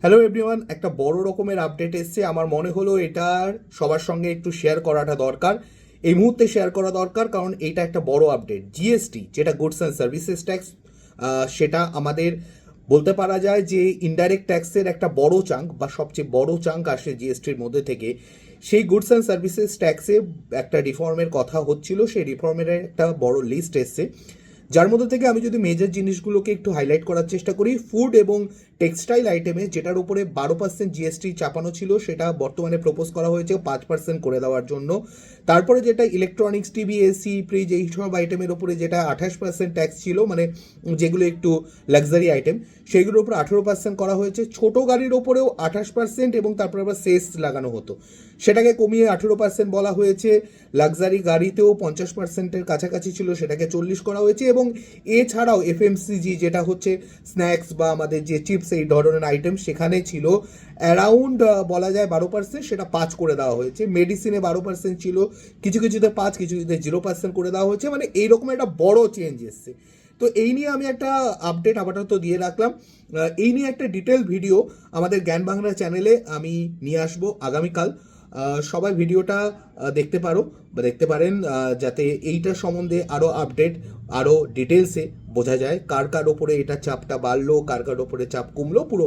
Hello everyone, একটা বড় রকমের আপডেট এসছে। আমার মনে হলো এটার সবার সঙ্গে একটু শেয়ার করাটা দরকার, এই মুহূর্তে শেয়ার করা দরকার, কারণ এটা একটা বড় আপডেট। জিএসটি, যেটা গুডস অ্যান্ড সার্ভিসেস ট্যাক্স, সেটা আমাদের বলতে পারা যায় যে ইনডাইরেক্ট ট্যাক্সের একটা বড় চাঙ্ক বা সবচেয়ে বড় চাঙ্ক আসে জিএসটির মধ্যে থেকে। সেই গুডস অ্যান্ড সার্ভিসেস ট্যাক্সে একটা রিফর্মের কথা হচ্ছিল, সেই রিফর্মের একটা বড় লিস্ট এসছে, যার মধ্যে থেকে আমি যদি মেজর জিনিসগুলোকে একটু হাইলাইট করার চেষ্টা করি। ফুড এবং টেক্সটাইল আইটেমে যেটার উপরে 12% জিএসটি চাপানো ছিল, সেটা বর্তমানে প্রপোজ করা হয়েছে 5% করে দেওয়ার জন্য। তারপরে যেটা ইলেকট্রনিক্স, টিভি, এসি, ফ্রিজ, এই সব আইটেমের উপরে যেটা 28% ট্যাক্স ছিল, মানে যেগুলো একটু লাক্সারি আইটেম, সেইগুলোর উপরে 18% করা হয়েছে। ছোট গাড়ির ওপরেও 28% এবং তারপর আবার সেস লাগানো হতো, সেটাকে কমিয়ে 18% বলা হয়েছে। লাক্সারি গাড়িতেও 50%-এর কাছাকাছি ছিল, সেটাকে 40 করা হয়েছে। এবং এছাড়াও এফএমসিজি, যেটা হচ্ছে স্ন্যাক্স বা আমাদের যে চিপস, এই ধরনের আইটেম, সেখানে ছিল অ্যারাউন্ড বলা যায় 12%, সেটা 5 করে দেওয়া হয়েছে। মেডিসিনে 12% ছিল, কিছু কিছুতে 5, কিছু কিছুতে 0% করে দেওয়া হয়েছে। মানে এইরকম একটা বড় চেঞ্জ এসছে। তো এই নিয়ে আমি একটা আপডেট আপাতত দিয়ে রাখলাম। এই নিয়ে একটা ডিটেল ভিডিও আমাদের জ্ঞান বাংলা চ্যানেলে আমি নিয়ে আসবো আগামীকাল। সবাই ভিডিওটা দেখতে পারো বা দেখতে পারেন, যাতে এইটার সম্বন্ধে আরও আপডেট, আরও ডিটেলসে বোঝা যায় কার কার ওপরে এটা চাপটা বাড়লো, কার কার ওপরে চাপ কমলো, পুরো